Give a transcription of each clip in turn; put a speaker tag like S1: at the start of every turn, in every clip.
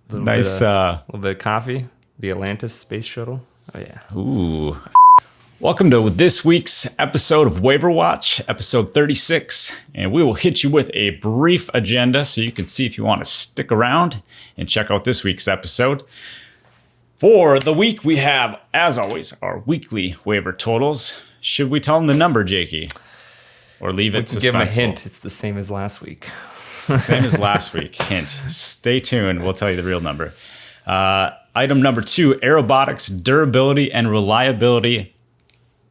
S1: Nice.
S2: A little bit of coffee. The Atlantis space shuttle. Oh yeah.
S1: Ooh. Welcome to this week's episode of Waiver Watch, episode 36. And we will hit you with a brief agenda so you can see if you want to stick around and check out this week's episode. For the week, we have, as always, our weekly waiver totals. Should we tell them the number, Jakey? Or leave it suspenseful?
S2: Give them a hint. It's the same as last week.
S1: It's the same as last week. Hint. Stay tuned. We'll tell you the real number. Item number 2, Airobotics durability and reliability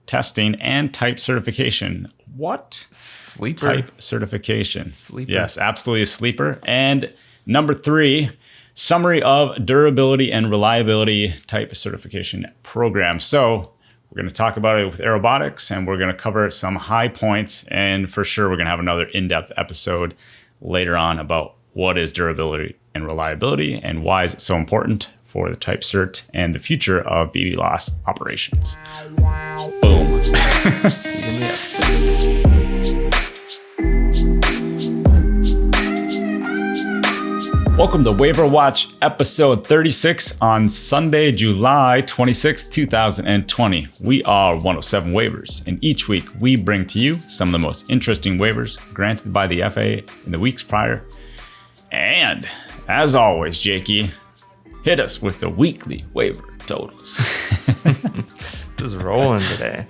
S1: testing and type certification. What?
S2: Sleeper.
S1: Type certification.
S2: Sleeper.
S1: Yes, absolutely a sleeper. And number 3, summary of durability and reliability type certification program. So we're going to talk about it with Airobotics, and we're going to cover some high points. And for sure, we're going to have another in-depth episode later on about what is durability and reliability and why is it so important for the type cert and the future of BB loss operations. Boom.
S2: See you in the episode.
S1: Welcome to Waiver Watch episode 36 on Sunday, July 26, 2020. We are 107 Waivers, and each week we bring to you some of the most interesting waivers granted by the FAA in the weeks prior. And as always, Jakey, hit us with the weekly waiver totals.
S2: Just rolling today.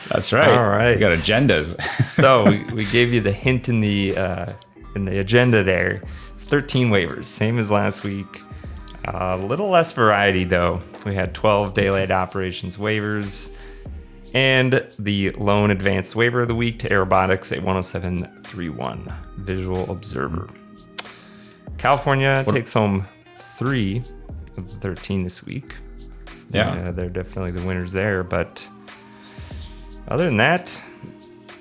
S1: That's right.
S2: All right.
S1: We got agendas.
S2: So we gave you the hint in the agenda there. It's 13 waivers, same as last week. A little less variety though. We had 12 daylight operations waivers and the lone advanced waiver of the week to Airobotics at 107.31 Visual Observer. California takes home 3 of the 13 this week.
S1: Yeah.
S2: They're definitely the winners there, but other than that,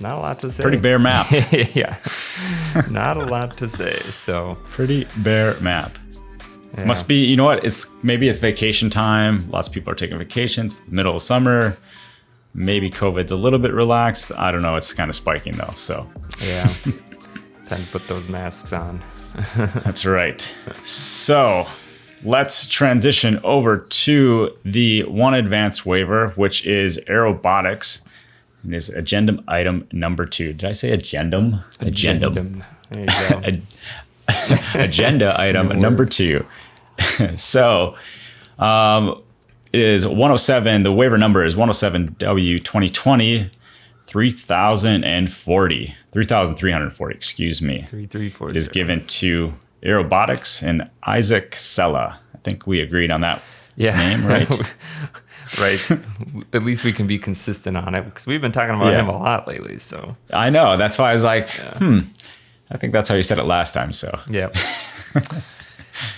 S2: not a lot to say.
S1: Pretty bare map.
S2: Yeah. Not a lot to say. So
S1: pretty bare map.
S2: Yeah.
S1: Must be, you know what? Maybe it's vacation time. Lots of people are taking vacations. Middle of summer. Maybe COVID's a little bit relaxed. I don't know. It's kind of spiking though. So
S2: yeah. Time to put those masks on.
S1: That's right. So let's transition over to the one advanced waiver, which is Airobotics. And is agendum item number 2. Did I say agendum? Agendum.
S2: There you go.
S1: Agenda item number 2. So it is 107. The waiver number is 107W 2020 3040. 3,340, excuse me.
S2: 3340.
S1: It is given to Airobotics and Isaac Sella. I think we agreed on that name, right?
S2: Right. At least we can be consistent on it because we've been talking about him a lot lately. So
S1: I know. That's why I was like, I think that's how you said it last time. So
S2: yeah.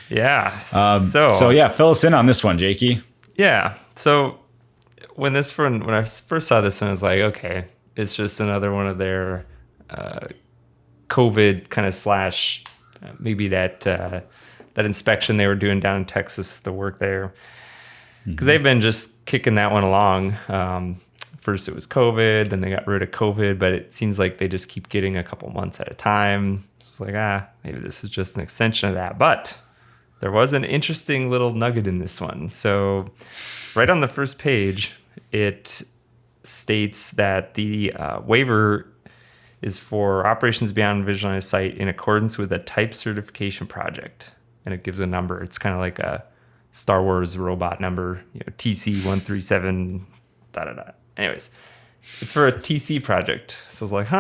S2: Yeah.
S1: So yeah, fill us in on this one, Jakey.
S2: Yeah. So when I first saw this one, I was like, okay, it's just another one of their COVID kind of / maybe that inspection they were doing down in Texas, the work there. Because they've been just kicking that one along. First it was COVID, then they got rid of COVID, but it seems like they just keep getting a couple months at a time. So it's like, maybe this is just an extension of that. But there was an interesting little nugget in this one. So right on the first page, it states that the waiver is for operations beyond visual line of sight in accordance with a type certification project. And it gives a number. It's kind of like a Star Wars robot number, TC137, Anyways, it's for a TC project. So I was like,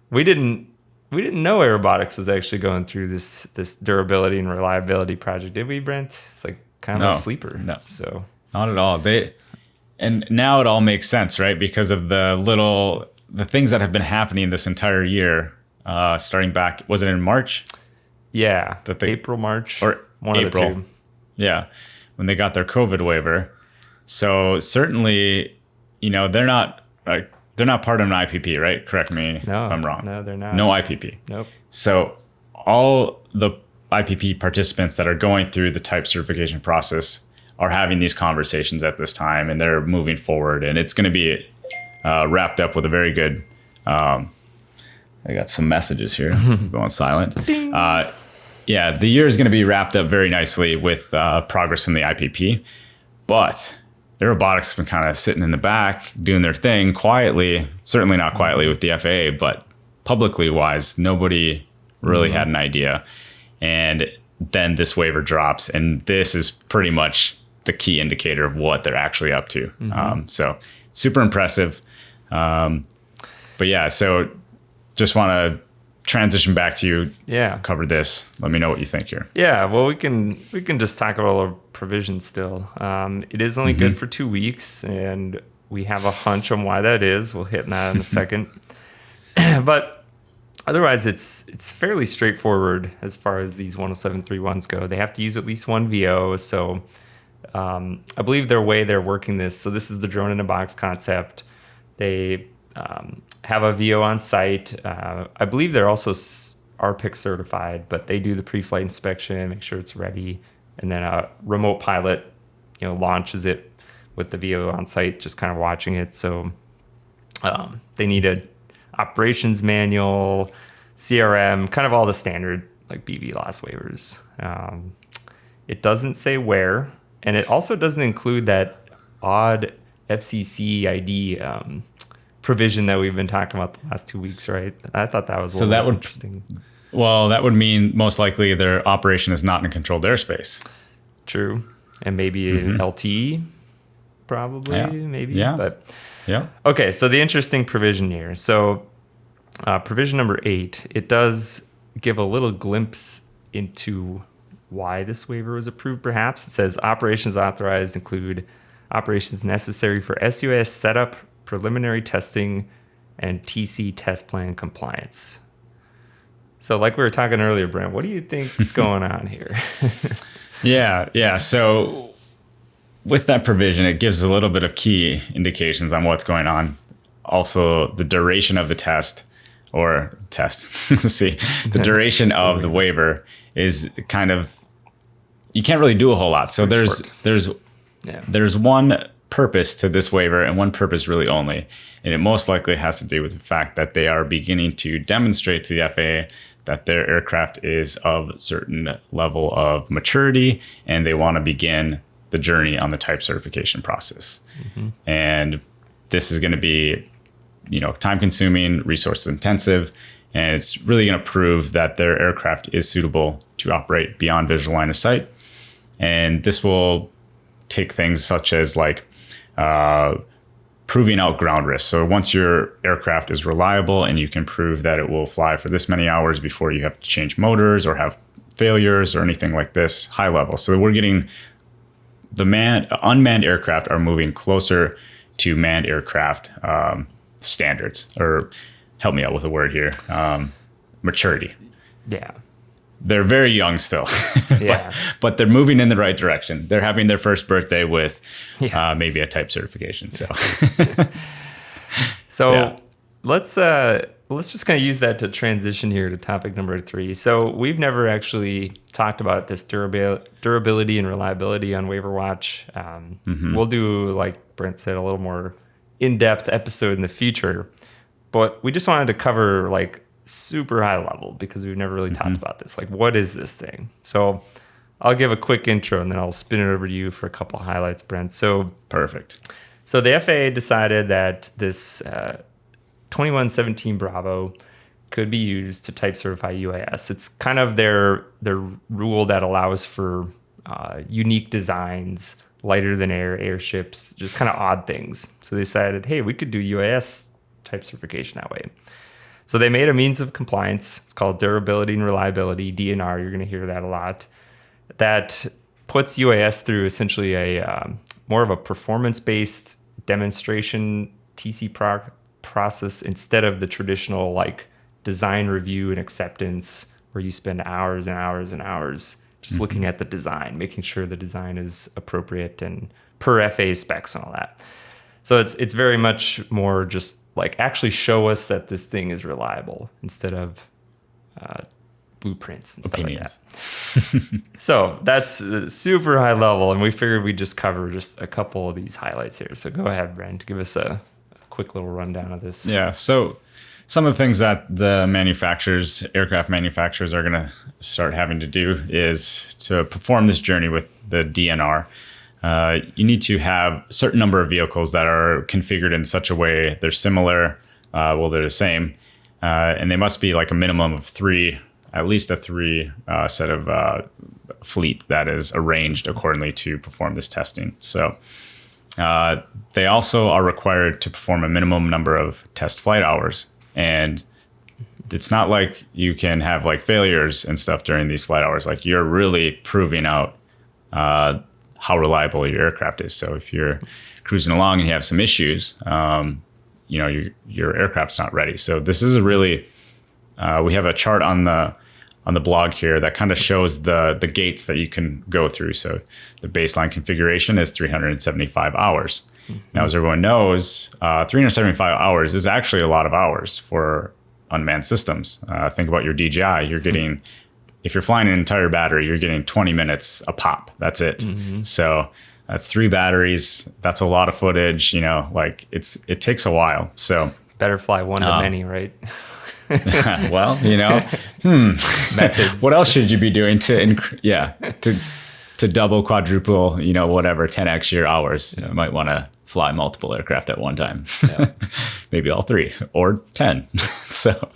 S2: we didn't know Airobotics was actually going through this durability and reliability project, did we, Brent? It's like kind of a sleeper.
S1: No,
S2: so
S1: not at all. And now it all makes sense, right? Because of the things that have been happening this entire year, starting back, was it in March?
S2: Yeah, April, March,
S1: or
S2: one
S1: April.
S2: of the two.
S1: Yeah, when they got their COVID waiver. So certainly, they're not part of an IPP, right? Correct me if I'm wrong.
S2: No, they're not.
S1: No IPP.
S2: Nope.
S1: So all the IPP participants that are going through the type certification process are having these conversations at this time, and they're moving forward, and it's going to be wrapped up with a very good. I got some messages here going silent. yeah, the year is going to be wrapped up very nicely with progress from the IPP, but Airobotics has been kind of sitting in the back doing their thing quietly, certainly not quietly with the FAA, but publicly wise, nobody really had an idea. And then this waiver drops, and this is pretty much the key indicator of what they're actually up to. So super impressive. But yeah, so just want to transition back to you.
S2: Yeah.
S1: Cover this. Let me know what you think here.
S2: Yeah, well, we can just talk about our provisions still. It is only good for 2 weeks, and we have a hunch on why that is. We'll hit that in a second. But otherwise, it's fairly straightforward as far as these 107.3.1s go. They have to use at least one VO. So I believe their way they're working this. So this is the drone in a box concept. They have a VO on site. I believe they're also RPIC certified, but they do the pre-flight inspection, make sure it's ready, and then a remote pilot, launches it with the VO on site, just kind of watching it. So they need a operations manual, CRM, kind of all the standard like BV loss waivers. It doesn't say where, and it also doesn't include that odd FCC ID provision that we've been talking about the last 2 weeks, right? I thought that was interesting.
S1: Well, that would mean most likely their operation is not in controlled airspace.
S2: True. And maybe an LT, probably, maybe.
S1: Yeah.
S2: But
S1: yeah.
S2: Okay, so the interesting provision here. So provision number 8, it does give a little glimpse into why this waiver was approved, perhaps. It says operations authorized include operations necessary for SUAS setup, preliminary testing, and TC test plan compliance. So like we were talking earlier, Brent, what do you think is going on here?
S1: Yeah. So with that provision, it gives a little bit of key indications on what's going on. Also, the duration of the test. Let's see, the duration of the waiver is kind of, you can't really do a whole lot. So there's one purpose to this waiver and one purpose really only. And it most likely has to do with the fact that they are beginning to demonstrate to the FAA that their aircraft is of a certain level of maturity and they want to begin the journey on the type certification process. And this is going to be, time consuming, resource intensive, and it's really going to prove that their aircraft is suitable to operate beyond visual line of sight. And this will take things such as like proving out ground risk. So once your aircraft is reliable and you can prove that it will fly for this many hours before you have to change motors or have failures or anything like this, high level. So we're getting unmanned aircraft are moving closer to manned aircraft standards, or help me out with a word here, maturity.
S2: Yeah.
S1: They're very young still, but they're moving in the right direction. They're having their first birthday with maybe a type certification. So,
S2: let's just kind of use that to transition here to topic number 3. So we've never actually talked about this durability and reliability on Waiver Watch. We'll do, like Brent said, a little more in-depth episode in the future, but we just wanted to cover like super high level because we've never really talked about this. Like, what is this thing? So I'll give a quick intro and then I'll spin it over to you for a couple of highlights, Brent. So
S1: perfect.
S2: So the FAA decided that this 2117 Bravo could be used to type certify UAS. It's kind of their rule that allows for unique designs, lighter than air airships, just kind of odd things. So they decided, hey, we could do UAS type certification that way. So they made a means of compliance. It's called durability and reliability, DNR. You're going to hear that a lot. That puts UAS through essentially a more of a performance-based demonstration TC process instead of the traditional like design review and acceptance where you spend hours and hours and hours just looking at the design, making sure the design is appropriate and per FAA specs and all that. So it's very much more just like actually show us that this thing is reliable instead of blueprints and stuff
S1: opinions.
S2: Like that. So that's super high level, and we figured we'd just cover just a couple of these highlights here. So go ahead, Brent, give us a quick little rundown of this.
S1: Yeah. So some of the things that the aircraft manufacturers are going to start having to do is to perform this journey with the DNR. You need to have a certain number of vehicles that are configured in such a way they're similar, they're the same, and they must be like a minimum of three, at least a three set of fleet that is arranged accordingly to perform this testing. So they also are required to perform a minimum number of test flight hours. And it's not like you can have like failures and stuff during these flight hours. Like you're really proving out how reliable your aircraft is. So if you're cruising along and you have some issues, your aircraft's not ready. So this is a really, we have a chart on the blog here that kind of shows the gates that you can go through. So the baseline configuration is 375 hours. Now, as everyone knows, 375 hours is actually a lot of hours for unmanned systems. Think about your DJI. You're getting, if you're flying an entire battery, you're getting 20 minutes a pop. That's it. So that's 3 batteries. That's a lot of footage. Like it takes a while. So
S2: better fly one to many, right?
S1: Well,
S2: Methods.
S1: What else should you be doing to double, quadruple, whatever, 10x your hours? You might want to fly multiple aircraft at one time. Yeah. Maybe all 3 or 10. So,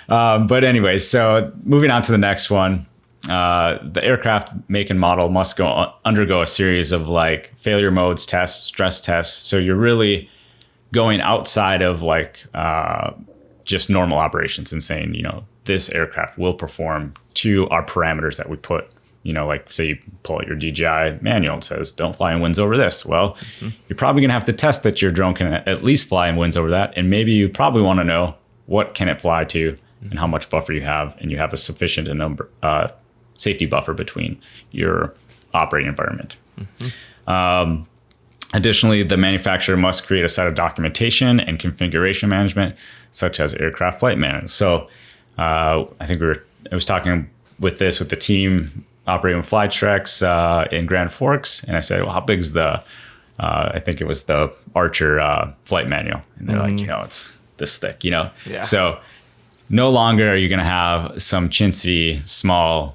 S1: but anyway, so moving on to the next one, the aircraft make and model must undergo a series of like failure modes, tests, stress tests. So you're really going outside of like just normal operations and saying, this aircraft will perform to our parameters that we put. Like say you pull out your DJI manual and says, don't fly in winds over this. Well, you're probably going to have to test that your drone can at least fly in winds over that. And maybe you probably want to know what can it fly to and how much buffer you have. And you have a sufficient safety buffer between your operating environment. Additionally, the manufacturer must create a set of documentation and configuration management, such as aircraft flight manuals. So I think I was talking with the team operating with Flytrex in Grand Forks, and I said, well, how big is I think it was the Archer flight manual. And they're like, it's this thick, Yeah. So no longer are you going to have some chintzy, small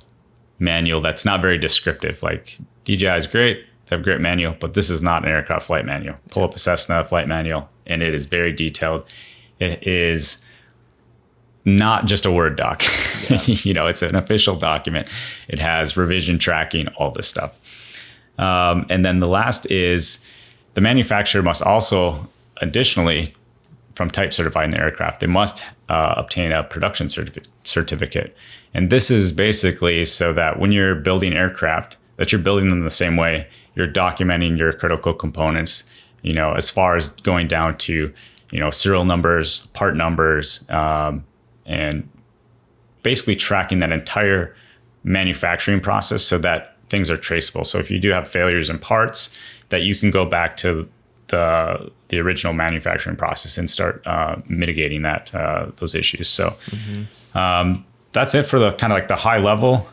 S1: manual that's not very descriptive. Like DJI is great. They have a great manual, but this is not an aircraft flight manual. Pull up a Cessna flight manual, and it is very detailed. It is not just a Word doc. Yeah. It's an official document. It has revision tracking, all this stuff. And then the last is the manufacturer must also, additionally, from type certifying the aircraft, they must obtain a production certificate. And this is basically so that when you're building aircraft, that you're building them the same way. You're documenting your critical components, as far as going down to, serial numbers, part numbers, and basically tracking that entire manufacturing process so that things are traceable. So if you do have failures in parts, that you can go back to the original manufacturing process and start mitigating those issues. So that's it for the kind of like the high level.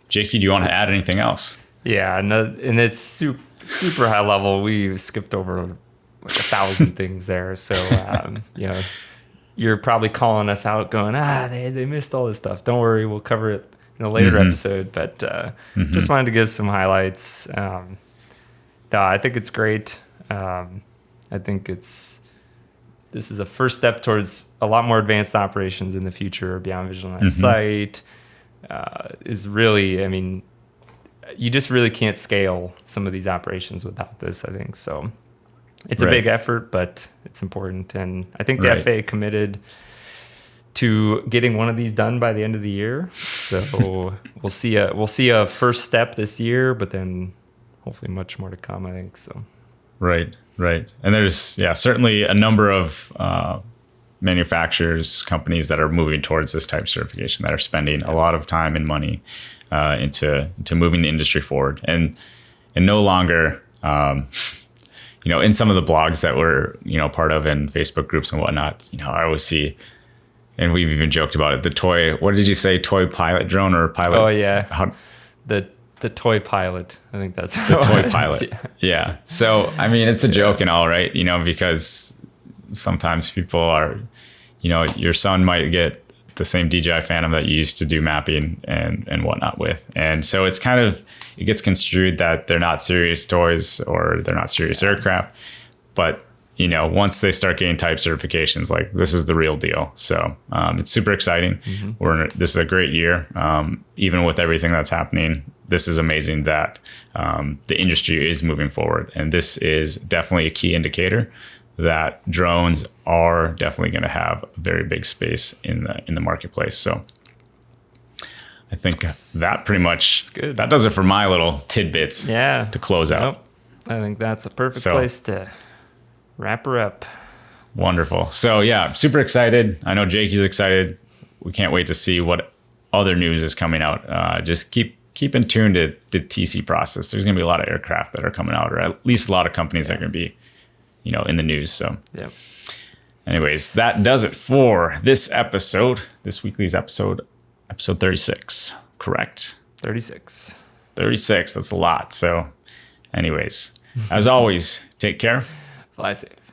S1: Jakey, do you want to add anything else?
S2: Yeah, no, and it's super high level. We skipped over like 1,000 things there. So, you're probably calling us out going, they missed all this stuff. Don't worry, we'll cover it in a later episode. But just wanted to give some highlights. I think it's great. I think this is a first step towards a lot more advanced operations in the future beyond visual line of sight. Is really, you just really can't scale some of these operations without this, I think. So it's a big effort, but it's important. And I think the FAA committed to getting one of these done by the end of the year. So we'll see a first step this year, but then hopefully much more to come, I think. So
S1: Right. And there's certainly a number of manufacturers, companies that are moving towards this type of certification, that are spending a lot of time and money into moving the industry forward, and no longer, in some of the blogs that we're part of in Facebook groups and whatnot, I always see, and we've even joked about it, the toy. What did you say? Toy pilot drone or pilot?
S2: Oh yeah, the toy pilot. I think that's
S1: the toy pilot. Yeah. So it's a joke and all, right? Because sometimes people are, your son might get the same DJI Phantom that you used to do mapping and whatnot with. And so it's kind of, it gets construed that they're not serious toys or they're not serious aircraft. But, once they start getting type certifications, like this is the real deal. So it's super exciting. This is a great year. Even with everything that's happening, this is amazing that the industry is moving forward. And this is definitely a key indicator that drones are definitely going to have a very big space in the marketplace. So I think that pretty much, that does it for my little tidbits to close out.
S2: I think that's a perfect place to wrap her up.
S1: Wonderful. So yeah, super excited. I know Jakey's excited. We can't wait to see what other news is coming out. Just keep in tune to the TC process. There's going to be a lot of aircraft that are coming out, or at least a lot of companies that are going to be in the news. So anyways, that does it for this episode, this weekly's episode 36, correct?
S2: 36.
S1: That's a lot. So anyways, as always, take care.
S2: Fly safe.